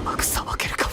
まくさばけるか。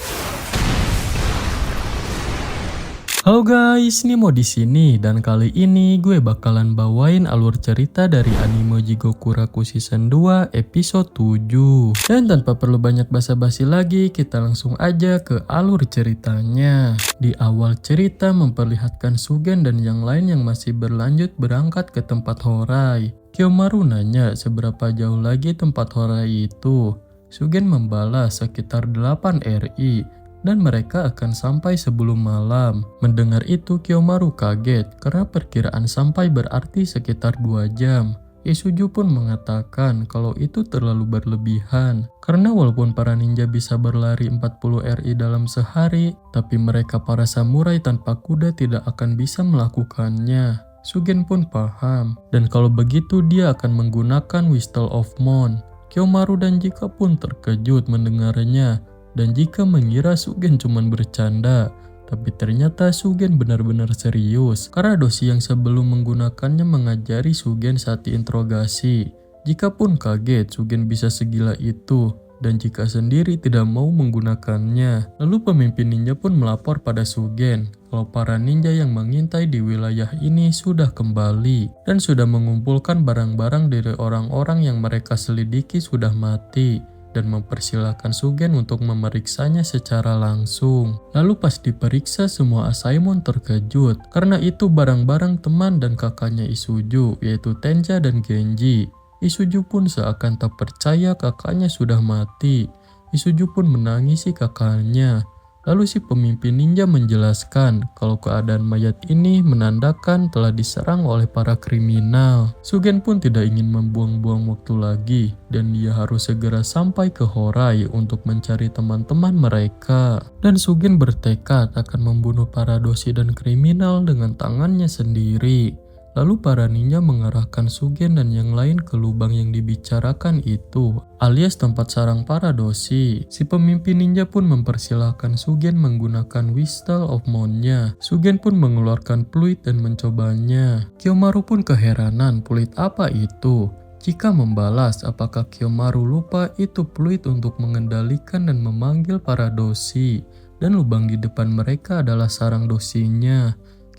Halo guys, Nimo di sini dan kali ini gue bakalan bawain alur cerita dari anime Jigokuraku season 2 episode 7. Dan tanpa perlu banyak basa-basi lagi, kita langsung aja ke alur ceritanya. Di awal cerita memperlihatkan Sugen dan yang lain yang masih berlanjut berangkat ke tempat Horai. Kiyomaru nanya seberapa jauh lagi tempat Horai itu. Sugen membalas sekitar 8 RI. Dan mereka akan sampai sebelum malam. Mendengar itu Kiyomaru kaget karena perkiraan sampai berarti sekitar 2 jam. Isuju pun mengatakan kalau itu terlalu berlebihan. Karena walaupun para ninja bisa berlari 40 RI dalam sehari, tapi mereka para samurai tanpa kuda tidak akan bisa melakukannya. Sugen pun paham, dan kalau begitu dia akan menggunakan Whistle of Mon. Kiyomaru dan Jika pun terkejut mendengarnya. Dan Jika mengira Sugen cuma bercanda, tapi ternyata Sugen benar-benar serius karena dosi yang sebelum menggunakannya mengajari Sugen saat diinterogasi. Jika pun kaget Sugen bisa segila itu dan Jika sendiri tidak mau menggunakannya. Lalu pemimpin ninja pun melapor pada Sugen kalau para ninja yang mengintai di wilayah ini sudah kembali dan sudah mengumpulkan barang-barang dari orang-orang yang mereka selidiki sudah mati. Dan mempersilahkan Sugen untuk memeriksanya secara langsung. Lalu pas diperiksa semua Asaemon terkejut karena itu barang-barang teman dan kakaknya Isuju yaitu Tenja dan Genji. Isuju pun seakan tak percaya kakaknya sudah mati. Isuju pun menangisi kakaknya. Lalu si pemimpin ninja menjelaskan kalau keadaan mayat ini menandakan telah diserang oleh para kriminal. Sugen pun tidak ingin membuang-buang waktu lagi dan dia harus segera sampai ke Horai untuk mencari teman-teman mereka. Dan Sugen bertekad akan membunuh para dosi dan kriminal dengan tangannya sendiri. Lalu para ninja mengarahkan Sugen dan yang lain ke lubang yang dibicarakan itu, alias tempat sarang para dosi. Si pemimpin ninja pun mempersilahkan Sugen menggunakan Whistle of Mon-nya. Sugen pun mengeluarkan peluit dan mencobanya. Kiyomaru pun keheranan peluit apa itu. Jika membalas apakah Kiyomaru lupa itu peluit untuk mengendalikan dan memanggil para dosi. Dan lubang di depan mereka adalah sarang dosinya.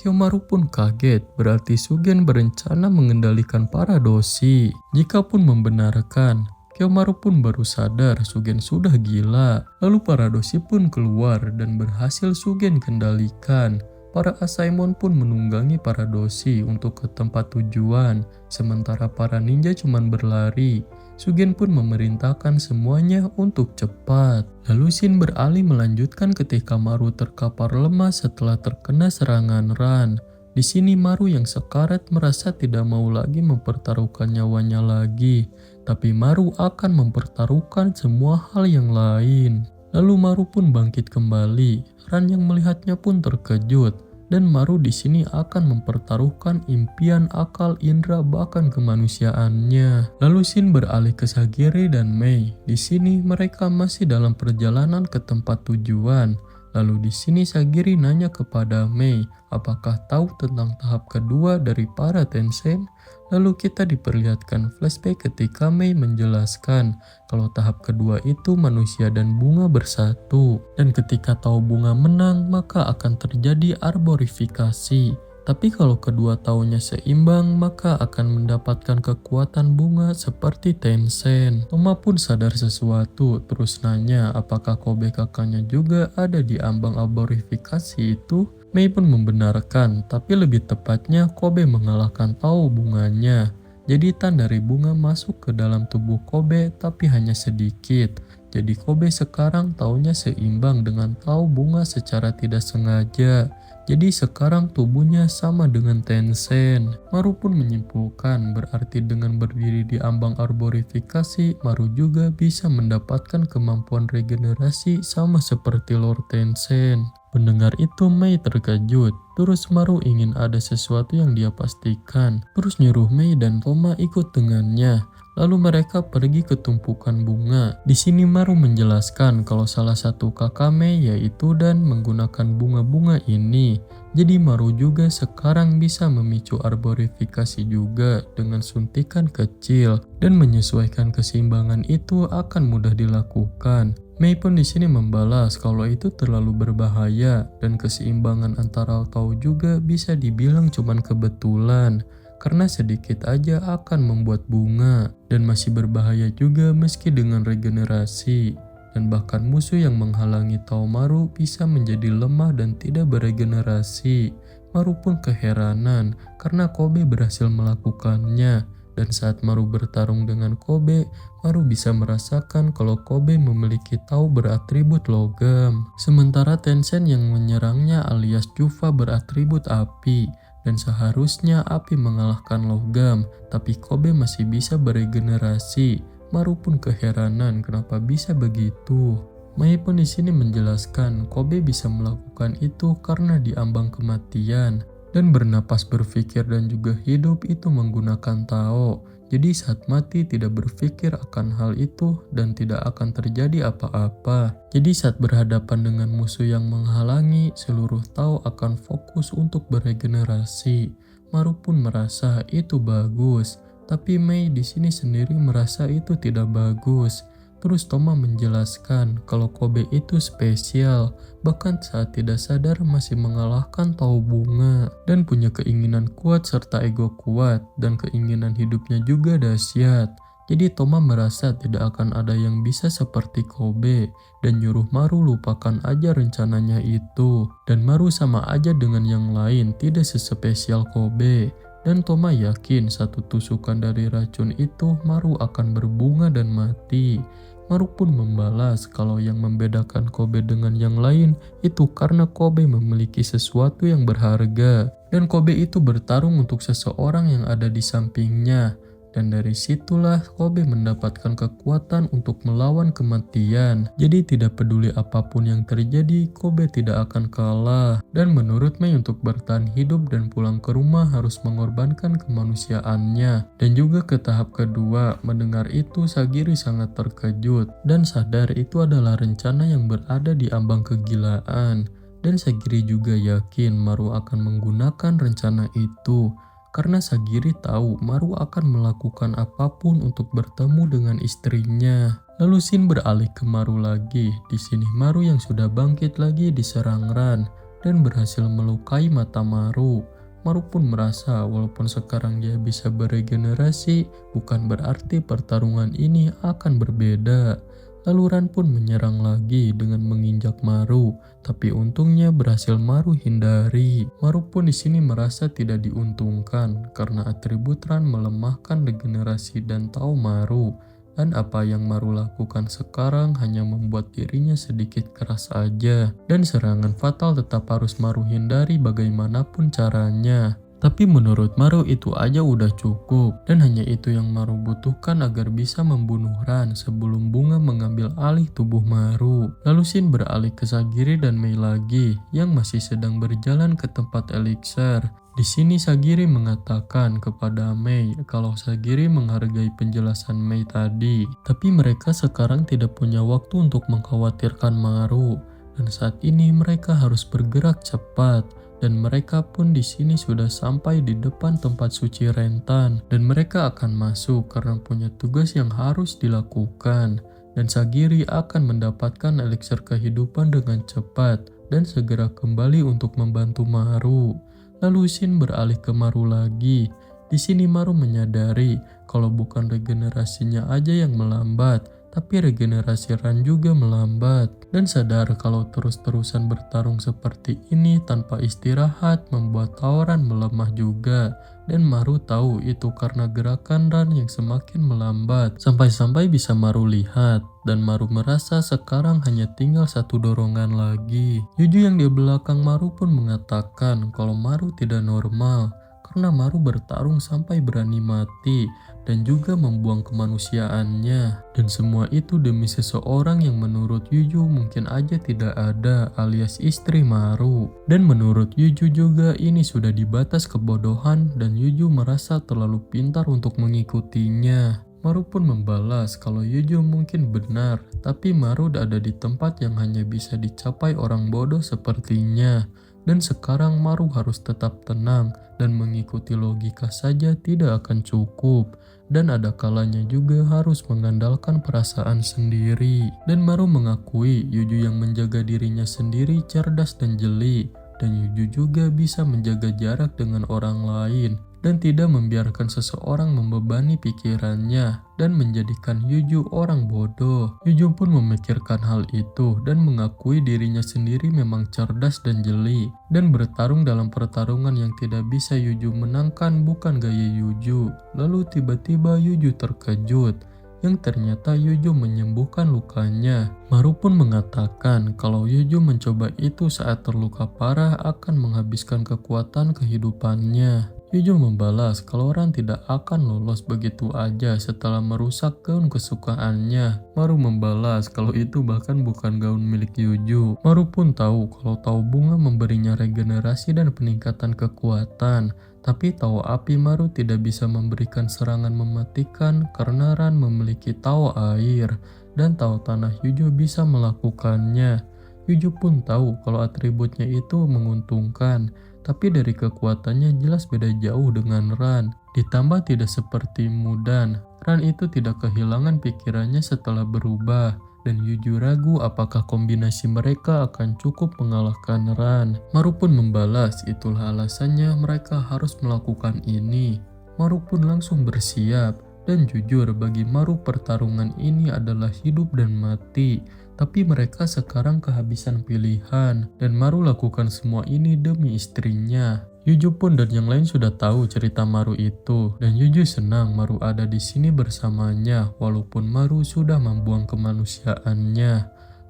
Kiyomaru pun kaget, berarti Sugen berencana mengendalikan para dosi. Jika pun membenarkan, Kiyomaru pun baru sadar Sugen sudah gila. Lalu para dosi pun keluar dan berhasil Sugen kendalikan. Para Asaemon pun menunggangi para dosi untuk ke tempat tujuan, sementara para ninja cuma berlari. Sugen pun memerintahkan semuanya untuk cepat. Lalu Shin beralih melanjutkan ketika Maru terkapar lemah setelah terkena serangan Ran. Di sini Maru yang sekarat merasa tidak mau lagi mempertaruhkan nyawanya lagi, tapi Maru akan mempertaruhkan semua hal yang lain. Lalu Maru pun bangkit kembali. Ran yang melihatnya pun terkejut. Dan Maru di sini akan mempertaruhkan impian, akal, indera, bahkan kemanusiaannya. Lalu Shin beralih ke Sagiri dan Mei. Di sini mereka masih dalam perjalanan ke tempat tujuan. Lalu di sini Sagiri nanya kepada Mei, apakah tahu tentang tahap kedua dari para Tensen? Lalu kita diperlihatkan flashback ketika Mei menjelaskan kalau tahap kedua itu manusia dan bunga bersatu. Dan ketika tahu bunga menang, maka akan terjadi arborifikasi. Tapi kalau kedua taunya seimbang, maka akan mendapatkan kekuatan bunga seperti Tensen. Toma pun sadar sesuatu, terus nanya apakah Kobe kakaknya juga ada di ambang arborifikasi itu. Mei pun membenarkan, tapi lebih tepatnya Kobe mengalahkan tau bunganya. Jadi tan dari bunga masuk ke dalam tubuh Kobe tapi hanya sedikit. Jadi Kobe sekarang taunya seimbang dengan tau bunga secara tidak sengaja. Jadi sekarang tubuhnya sama dengan Tensen. Maru pun menyimpulkan berarti dengan berdiri di ambang arborifikasi, Maru juga bisa mendapatkan kemampuan regenerasi sama seperti Lord Tensen. Mendengar itu Mei terkejut, terus Maru ingin ada sesuatu yang dia pastikan. Terus nyuruh Mei dan Toma ikut dengannya. Lalu mereka pergi ke tumpukan bunga. Di sini Maru menjelaskan kalau salah satu kakak Mei yaitu Dan menggunakan bunga-bunga ini. Jadi Maru juga sekarang bisa memicu arborifikasi juga dengan suntikan kecil dan menyesuaikan keseimbangan itu akan mudah dilakukan. Mei pun di sini membalas kalau itu terlalu berbahaya dan keseimbangan antara tahu juga bisa dibilang cuman kebetulan. Karena sedikit aja akan membuat bunga dan masih berbahaya juga meski dengan regenerasi. Dan bahkan musuh yang menghalangi Tao Maru bisa menjadi lemah dan tidak beregenerasi. Maru pun keheranan karena Kobe berhasil melakukannya. Dan saat Maru bertarung dengan Kobe, Maru bisa merasakan kalau Kobe memiliki Tao beratribut logam. Sementara Tenshin yang menyerangnya alias Jufa beratribut api. Dan seharusnya api mengalahkan logam, tapi Kobe masih bisa beregenerasi. Maru pun keheranan kenapa bisa begitu. Mei pun di sini menjelaskan Kobe bisa melakukan itu karena diambang kematian dan bernapas, berpikir dan juga hidup itu menggunakan Tao. Jadi saat mati tidak berpikir akan hal itu dan tidak akan terjadi apa-apa. Jadi saat berhadapan dengan musuh yang menghalangi, seluruh Tao akan fokus untuk beregenerasi. Maru pun merasa itu bagus, tapi Mei di sini sendiri merasa itu tidak bagus. Terus Toma menjelaskan kalau Kobe itu spesial, bahkan saat tidak sadar masih mengalahkan Tao bunga dan punya keinginan kuat serta ego kuat dan keinginan hidupnya juga dahsyat. Jadi Toma merasa tidak akan ada yang bisa seperti Kobe dan nyuruh Maru lupakan aja rencananya itu. Dan Maru sama aja dengan yang lain, tidak sespesial Kobe. Dan Toma yakin satu tusukan dari racun itu Maru akan berbunga dan mati. Maru pun membalas kalau yang membedakan Kobe dengan yang lain itu karena Kobe memiliki sesuatu yang berharga. Dan Kobe itu bertarung untuk seseorang yang ada di sampingnya. Dan dari situlah Kobe mendapatkan kekuatan untuk melawan kematian. Jadi tidak peduli apapun yang terjadi, Kobe tidak akan kalah. Dan menurut Mei untuk bertahan hidup dan pulang ke rumah harus mengorbankan kemanusiaannya. Dan juga ke tahap kedua, mendengar itu Sagiri sangat terkejut dan sadar itu adalah rencana yang berada di ambang kegilaan. Dan Sagiri juga yakin Maru akan menggunakan rencana itu. Karena Sagiri tahu Maru akan melakukan apapun untuk bertemu dengan istrinya. Lalu Shin beralih ke Maru lagi. Di sini Maru yang sudah bangkit lagi diserang Ran dan berhasil melukai mata Maru. Maru pun merasa walaupun sekarang dia bisa beregenerasi, bukan berarti pertarungan ini akan berbeda. Lalu Ran pun menyerang lagi dengan menginjak Maru, tapi untungnya berhasil Maru hindari. Maru pun di sini merasa tidak diuntungkan karena atribut Ran melemahkan regenerasi dan Tao Maru. Dan apa yang Maru lakukan sekarang hanya membuat dirinya sedikit keras aja. Dan serangan fatal tetap harus Maru hindari bagaimanapun caranya. Tapi menurut Maru itu aja udah cukup dan hanya itu yang Maru butuhkan agar bisa membunuh Ran sebelum bunga mengambil alih tubuh Maru. Lalu Shin beralih ke Sagiri dan Mei lagi yang masih sedang berjalan ke tempat elixir. Di sini Sagiri mengatakan kepada Mei kalau Sagiri menghargai penjelasan Mei tadi, tapi mereka sekarang tidak punya waktu untuk mengkhawatirkan Maru dan saat ini mereka harus bergerak cepat. Dan mereka pun di sini sudah sampai di depan tempat suci Rentan dan mereka akan masuk karena punya tugas yang harus dilakukan. Dan Sagiri akan mendapatkan elixir kehidupan dengan cepat dan segera kembali untuk membantu Maru. Lalu Shin beralih ke Maru lagi. Di sini Maru menyadari kalau bukan regenerasinya aja yang melambat, tapi regenerasi Ran juga melambat dan sadar kalau terus-terusan bertarung seperti ini tanpa istirahat membuat Ran melemah juga. Dan Maru tahu itu karena gerakan Ran yang semakin melambat sampai-sampai bisa Maru lihat dan Maru merasa sekarang hanya tinggal satu dorongan lagi. Yuju yang di belakang Maru pun mengatakan kalau Maru tidak normal karena Maru bertarung sampai berani mati dan juga membuang kemanusiaannya. Dan semua itu demi seseorang yang menurut Yuju mungkin aja tidak ada alias istri Maru. Dan menurut Yuju juga ini sudah di batas kebodohan dan Yuju merasa terlalu pintar untuk mengikutinya. Maru pun membalas kalau Yuju mungkin benar, tapi Maru ada di tempat yang hanya bisa dicapai orang bodoh sepertinya. Dan sekarang Maru harus tetap tenang dan mengikuti logika saja tidak akan cukup. Dan ada kalanya juga harus mengandalkan perasaan sendiri. Dan Maru mengakui Yuju yang menjaga dirinya sendiri cerdas dan jeli. Dan Yuju juga bisa menjaga jarak dengan orang lain. Dan tidak membiarkan seseorang membebani pikirannya dan menjadikan Yuju orang bodoh. Yuju pun memikirkan hal itu dan mengakui dirinya sendiri memang cerdas dan jeli. Dan bertarung dalam pertarungan yang tidak bisa Yuju menangkan bukan gaya Yuju. Lalu tiba-tiba Yuju terkejut yang ternyata Yuju menyembuhkan lukanya. Maru pun mengatakan kalau Yuju mencoba itu saat terluka parah akan menghabiskan kekuatan kehidupannya. Yuju membalas kalau Ran tidak akan lolos begitu aja setelah merusak gaun kesukaannya. Maru membalas kalau itu bahkan bukan gaun milik Yuju. Maru pun tahu kalau tahu bunga memberinya regenerasi dan peningkatan kekuatan. Tapi tahu api Maru tidak bisa memberikan serangan mematikan karena Ran memiliki tahu air. Dan tahu tanah Yuju bisa melakukannya. Yuju pun tahu kalau atributnya itu menguntungkan. Tapi dari kekuatannya jelas beda jauh dengan Ran. Ditambah tidak seperti Mudan. Ran itu tidak kehilangan pikirannya setelah berubah. Dan Yuju ragu apakah kombinasi mereka akan cukup mengalahkan Ran. Maru pun membalas itulah alasannya mereka harus melakukan ini. Maru pun langsung bersiap. Dan jujur bagi Maru pertarungan ini adalah hidup dan mati. Tapi mereka sekarang kehabisan pilihan dan Maru lakukan semua ini demi istrinya. Yuju pun dan yang lain sudah tahu cerita Maru itu dan Yuju senang Maru ada di sini bersamanya walaupun Maru sudah membuang kemanusiaannya.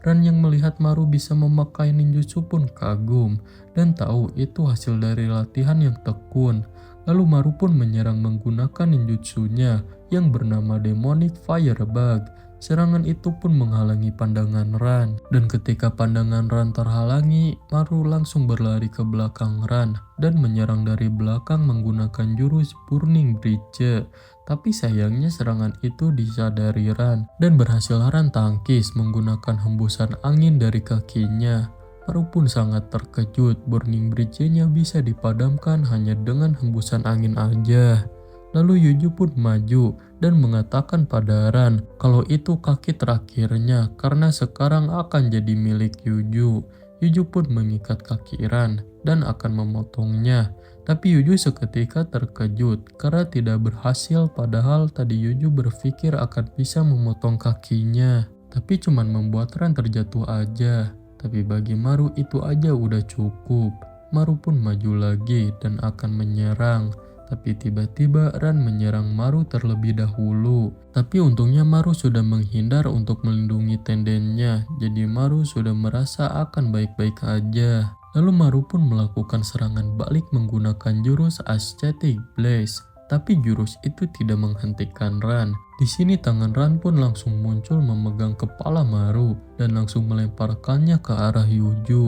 Ran yang melihat Maru bisa memakai ninjutsu pun kagum dan tahu itu hasil dari latihan yang tekun. Lalu Maru pun menyerang menggunakan ninjutsunya yang bernama Demonic Firebug. Serangan itu pun menghalangi pandangan Ran. Dan ketika pandangan Ran terhalangi, Maru langsung berlari ke belakang Ran dan menyerang dari belakang menggunakan jurus Burning Bridge. Tapi sayangnya serangan itu disadari Ran dan berhasil Ran tangkis menggunakan hembusan angin dari kakinya. Maru pun sangat terkejut Burning Bridge-nya bisa dipadamkan hanya dengan hembusan angin aja. Lalu Yuju pun maju dan mengatakan pada Ran kalau itu kaki terakhirnya karena sekarang akan jadi milik Yuju. Yuju pun mengikat kaki Ran dan akan memotongnya. Tapi Yuju seketika terkejut karena tidak berhasil padahal tadi Yuju berpikir akan bisa memotong kakinya. Tapi cuman membuat Ran terjatuh aja. Tapi bagi Maru itu aja udah cukup. Maru pun maju lagi dan akan menyerang. Tapi tiba-tiba Ran menyerang Maru terlebih dahulu. Tapi untungnya Maru sudah menghindar untuk melindungi tendennya. Jadi Maru sudah merasa akan baik-baik aja. Lalu Maru pun melakukan serangan balik menggunakan jurus Ascetic Blaze. Tapi jurus itu tidak menghentikan Ran. Di sini tangan Ran pun langsung muncul memegang kepala Maru dan langsung melemparkannya ke arah Yuju.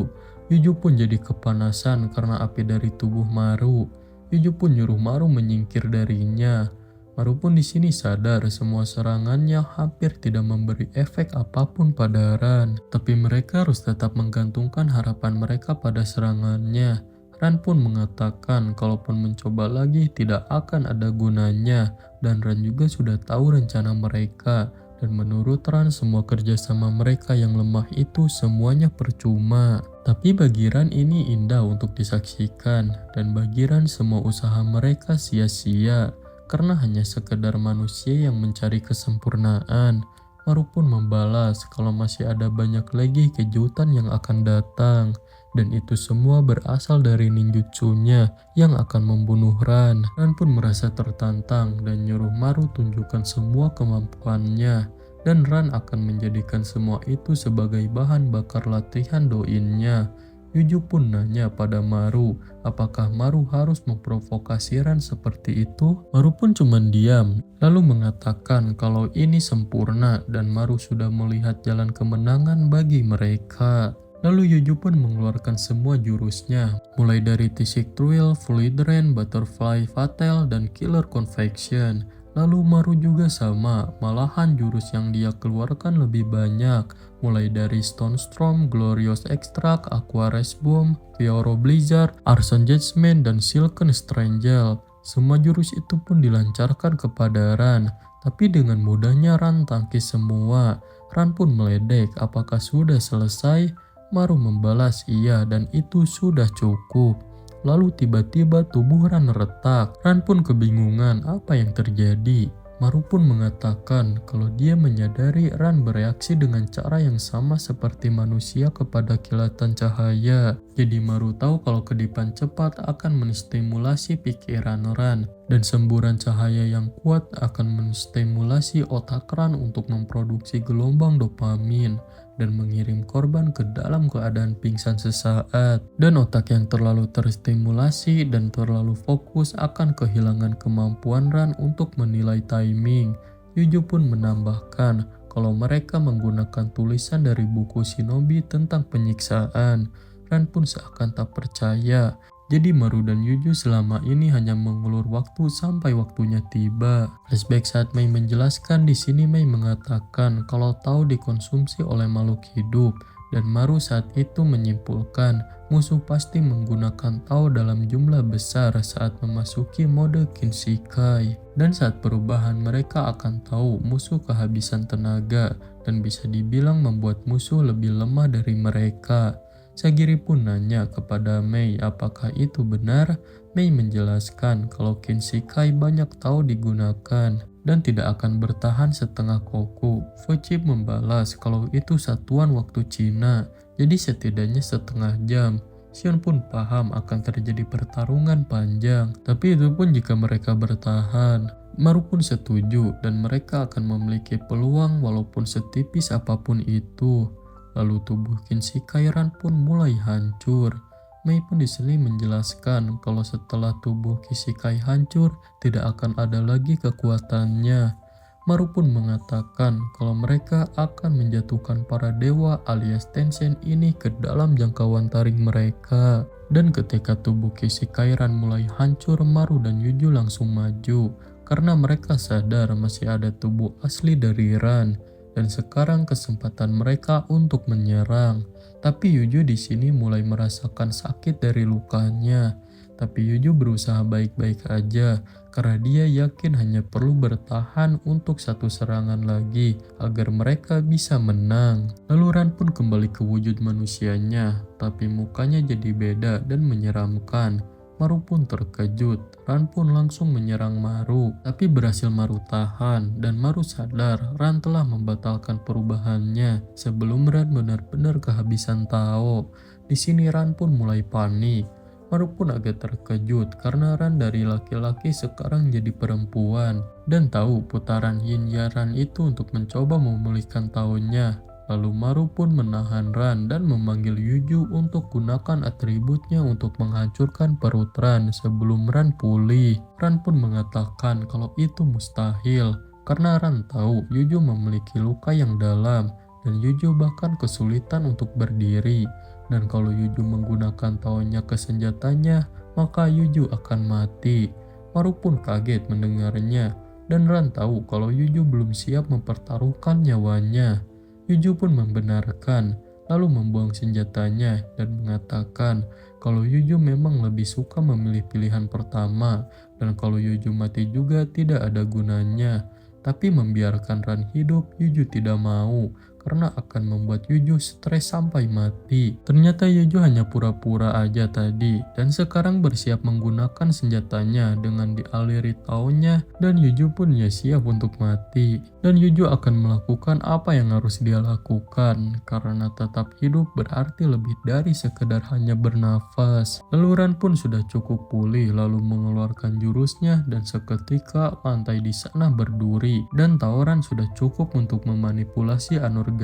Yuju pun jadi kepanasan karena api dari tubuh Maru. Yuju pun nyuruh Maru menyingkir darinya. Maru pun di sini sadar semua serangannya hampir tidak memberi efek apapun pada Ran. Tapi mereka harus tetap menggantungkan harapan mereka pada serangannya. Ran pun mengatakan kalaupun mencoba lagi tidak akan ada gunanya. Dan Ran juga sudah tahu rencana mereka. Dan menurut Ran semua kerjasama mereka yang lemah itu semuanya percuma. Tapi bagi Ran ini indah untuk disaksikan. Dan bagi Ran semua usaha mereka sia-sia. Karena hanya sekedar manusia yang mencari kesempurnaan. Maru pun membalas kalau masih ada banyak lagi kejutan yang akan datang. Dan itu semua berasal dari ninjutsunya yang akan membunuh Ran. Ran pun merasa tertantang dan nyuruh Maru tunjukkan semua kemampuannya. Dan Ran akan menjadikan semua itu sebagai bahan bakar latihan doinnya. Yuju pun nanya pada Maru, apakah Maru harus memprovokasi Ran seperti itu? Maru pun cuma diam, lalu mengatakan kalau ini sempurna dan Maru sudah melihat jalan kemenangan bagi mereka. Lalu Yuju pun mengeluarkan semua jurusnya, mulai dari T-Shick Thrill, Fluid Rain, Butterfly Fatal, dan Killer Convection. Lalu Maru juga sama, malahan jurus yang dia keluarkan lebih banyak, mulai dari Stone Storm, Glorious Extract, Aqua Race Bomb, Fioro Blizzard, Arson Judgment, dan Silken Strangle. Semua jurus itu pun dilancarkan kepada Ran, tapi dengan mudahnya Ran tangkis semua. Ran pun meledek, apakah sudah selesai? Maru membalas iya dan itu sudah cukup. Lalu tiba-tiba tubuh Ran retak. Ran pun kebingungan apa yang terjadi. Maru pun mengatakan kalau dia menyadari Ran bereaksi dengan cara yang sama seperti manusia kepada kilatan cahaya. Jadi Maru tahu kalau kedipan cepat akan menstimulasi pikiran Ran. Dan semburan cahaya yang kuat akan menstimulasi otak Ran untuk memproduksi gelombang dopamin dan mengirim korban ke dalam keadaan pingsan sesaat. Dan otak yang terlalu terstimulasi dan terlalu fokus akan kehilangan kemampuan Ran untuk menilai timing. Yuju pun menambahkan kalau mereka menggunakan tulisan dari buku Shinobi tentang penyiksaan. Ran pun seakan tak percaya. Jadi Maru dan Yuju selama ini hanya mengulur waktu sampai waktunya tiba. Flashback saat Mei menjelaskan, di sini Mei mengatakan kalau Tao dikonsumsi oleh makhluk hidup, dan Maru saat itu menyimpulkan musuh pasti menggunakan Tao dalam jumlah besar saat memasuki mode Kinshikai. Dan saat perubahan mereka akan tahu musuh kehabisan tenaga dan bisa dibilang membuat musuh lebih lemah dari mereka. Sagiri pun nanya kepada Mei apakah itu benar. Mei menjelaskan kalau Kinshikai banyak Tao digunakan dan tidak akan bertahan setengah koku. Fuchib membalas kalau itu satuan waktu Cina, jadi setidaknya setengah jam. Xion pun paham akan terjadi pertarungan panjang, tapi itu pun jika mereka bertahan. Maru pun setuju dan mereka akan memiliki peluang walaupun setipis apapun itu. Lalu tubuh Kinshikai Ran pun mulai hancur. Mei pun di sini menjelaskan kalau setelah tubuh Kinshikai hancur, tidak akan ada lagi kekuatannya. Maru pun mengatakan kalau mereka akan menjatuhkan para dewa alias Tenshin ini ke dalam jangkauan taring mereka. Dan ketika tubuh Kinshikai Ran mulai hancur, Maru dan Yuju langsung maju karena mereka sadar masih ada tubuh asli dari Ran. Dan sekarang kesempatan mereka untuk menyerang. Tapi Yuju di sini mulai merasakan sakit dari lukanya. Tapi Yuju berusaha baik-baik aja karena dia yakin hanya perlu bertahan untuk satu serangan lagi agar mereka bisa menang. Lalu Ran pun kembali ke wujud manusianya, tapi mukanya jadi beda dan menyeramkan. Maru pun terkejut. Ran pun langsung menyerang Maru, tapi berhasil Maru tahan dan Maru sadar Ran telah membatalkan perubahannya sebelum Ran benar-benar kehabisan Tao. Di sini Ran pun mulai panik. Maru pun agak terkejut karena Ran dari laki-laki sekarang jadi perempuan dan tahu putaran Yin Yaran itu untuk mencoba memulihkan Taonya. Lalu Maru pun menahan Ran dan memanggil Yuju untuk gunakan atributnya untuk menghancurkan perut Ran sebelum Ran pulih. Ran pun mengatakan kalau itu mustahil karena Ran tahu Yuju memiliki luka yang dalam dan Yuju bahkan kesulitan untuk berdiri. Dan kalau Yuju menggunakan Taonya ke senjatanya, maka Yuju akan mati. Maru pun kaget mendengarnya dan Ran tahu kalau Yuju belum siap mempertaruhkan nyawanya. Yuju pun membenarkan, lalu membuang senjatanya dan mengatakan kalau Yuju memang lebih suka memilih pilihan pertama dan kalau Yuju mati juga tidak ada gunanya. Tapi membiarkan Ran hidup, Yuju tidak mau karena akan membuat Yuju stres sampai mati. Ternyata Yuju hanya pura-pura aja tadi dan sekarang bersiap menggunakan senjatanya dengan dialiri Taonya dan Yuju pun ya siap untuk mati. Dan Yuju akan melakukan apa yang harus dia lakukan karena tetap hidup berarti lebih dari sekedar hanya bernafas. Lalu Ran pun sudah cukup pulih lalu mengeluarkan jurusnya dan seketika lantai di sana berduri dan Taoran sudah cukup untuk memanipulasi anorganik.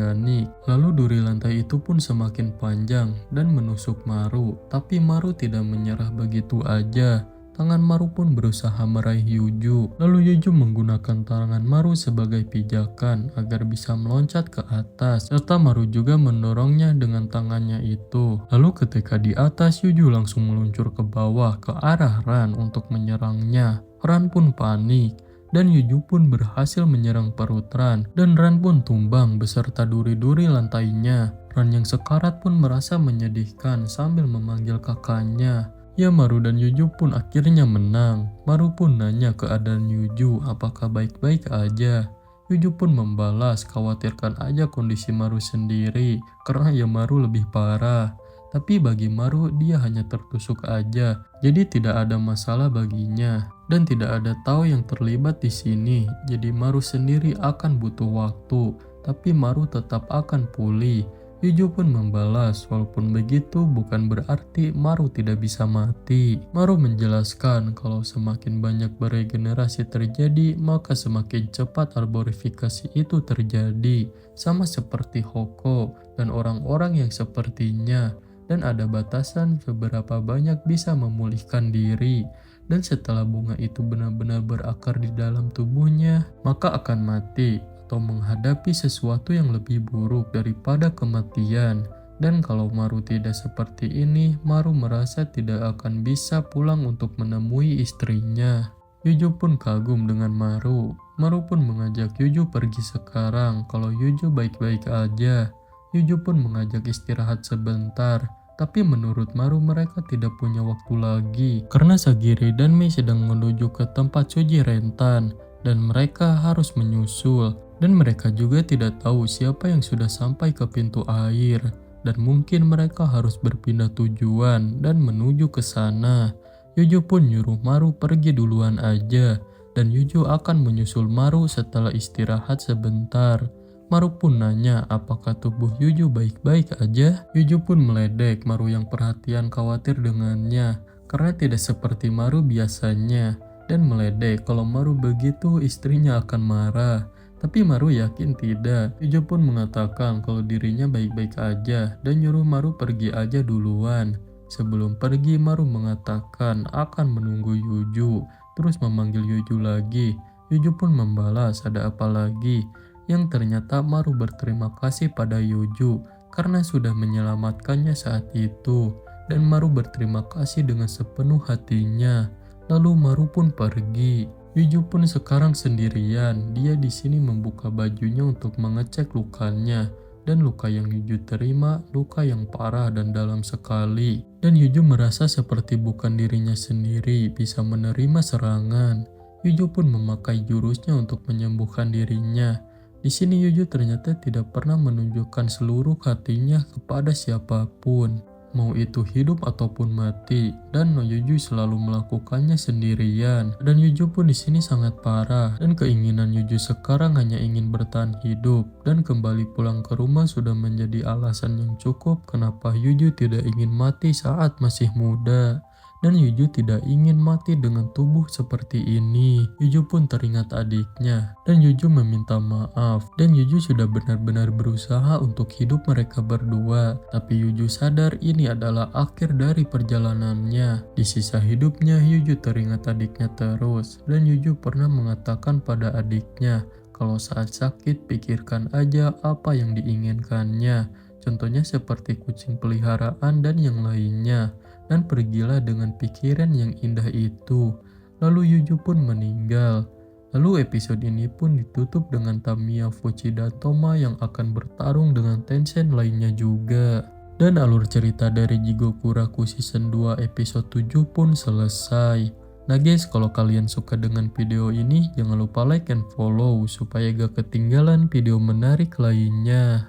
Lalu duri lantai itu pun semakin panjang dan menusuk Maru, tapi Maru tidak menyerah begitu aja. Tangan Maru pun berusaha meraih Yuju. Lalu Yuju menggunakan tangan Maru sebagai pijakan agar bisa meloncat ke atas, serta Maru juga mendorongnya dengan tangannya itu. Lalu ketika di atas, Yuju langsung meluncur ke bawah ke arah Ran untuk menyerangnya. Ran pun panik. dan Yuju pun berhasil menyerang perut Ran, dan Ran pun tumbang beserta duri-duri lantainya. Ran yang sekarat pun merasa menyedihkan sambil memanggil kakaknya. Ya, Maru dan Yuju pun akhirnya menang. Maru pun nanya keadaan Yuju apakah baik-baik aja. Yuju pun membalas, khawatirkan aja kondisi Maru sendiri karena ya Maru lebih parah. Tapi bagi Maru dia hanya tertusuk aja, jadi tidak ada masalah baginya. Dan tidak ada Tao yang terlibat di sini, jadi Maru sendiri akan butuh waktu, tapi Maru tetap akan pulih. Yuju pun membalas, walaupun begitu bukan berarti Maru tidak bisa mati. Maru menjelaskan kalau semakin banyak beregenerasi terjadi, maka semakin cepat arborifikasi itu terjadi. Sama seperti Hoko dan orang-orang yang sepertinya. Dan ada batasan seberapa banyak bisa memulihkan diri. Dan setelah bunga itu benar-benar berakar di dalam tubuhnya, maka akan mati atau menghadapi sesuatu yang lebih buruk daripada kematian. Dan kalau Maru tidak seperti ini, Maru merasa tidak akan bisa pulang untuk menemui istrinya. Yuju pun kagum dengan Maru. Maru pun mengajak Yuju pergi sekarang kalau Yuju baik-baik aja. Yuju pun mengajak istirahat sebentar. Tapi menurut Maru mereka tidak punya waktu lagi karena Sagiri dan Mei sedang menuju ke tempat suci rentan dan mereka harus menyusul. Dan mereka juga tidak tahu siapa yang sudah sampai ke pintu air dan mungkin mereka harus berpindah tujuan dan menuju ke sana. Yuju pun nyuruh Maru pergi duluan aja dan Yuju akan menyusul Maru setelah istirahat sebentar. Maru pun nanya apakah tubuh Yuju baik-baik aja. Yuju pun meledek Maru yang perhatian khawatir dengannya karena tidak seperti Maru biasanya dan meledek kalau Maru begitu istrinya akan marah. Tapi Maru yakin tidak. Yuju pun mengatakan kalau dirinya baik-baik aja dan nyuruh Maru pergi aja duluan. Sebelum pergi Maru mengatakan akan menunggu Yuju, terus memanggil Yuju lagi. Yuju pun membalas ada apa lagi, yang ternyata Maru berterima kasih pada Yuju karena sudah menyelamatkannya saat itu. Dan Maru berterima kasih dengan sepenuh hatinya. Lalu Maru pun pergi. Yuju pun sekarang sendirian. Dia di sini membuka bajunya untuk mengecek lukanya. Dan luka yang Yuju terima, luka yang parah dan dalam sekali. Dan Yuju merasa seperti bukan dirinya sendiri bisa menerima serangan. Yuju pun memakai jurusnya untuk menyembuhkan dirinya. Di sini Yuju ternyata tidak pernah menunjukkan seluruh hatinya kepada siapapun. Mau itu hidup ataupun mati, dan Yuju selalu melakukannya sendirian. Dan Yuju pun di sini sangat parah, dan keinginan Yuju sekarang hanya ingin bertahan hidup dan kembali pulang ke rumah sudah menjadi alasan yang cukup kenapa Yuju tidak ingin mati saat masih muda. Dan Yuju tidak ingin mati dengan tubuh seperti ini. Yuju pun teringat adiknya dan Yuju meminta maaf. Dan Yuju sudah benar-benar berusaha untuk hidup mereka berdua. Tapi Yuju sadar ini adalah akhir dari perjalanannya. Di sisa hidupnya Yuju teringat adiknya terus. Dan Yuju pernah mengatakan pada adiknya kalau saat sakit pikirkan aja apa yang diinginkannya. Contohnya seperti kucing peliharaan dan yang lainnya. Dan pergilah dengan pikiran yang indah itu. Lalu Yuju pun meninggal. Lalu episode ini pun ditutup dengan Tamiya, Fuchi, dan Toma yang akan bertarung dengan Tenshin lainnya juga. Dan alur cerita dari Jigokuraku Season 2 episode 7 pun selesai. Nah guys, kalau kalian suka dengan video ini, jangan lupa like and follow supaya gak ketinggalan video menarik lainnya.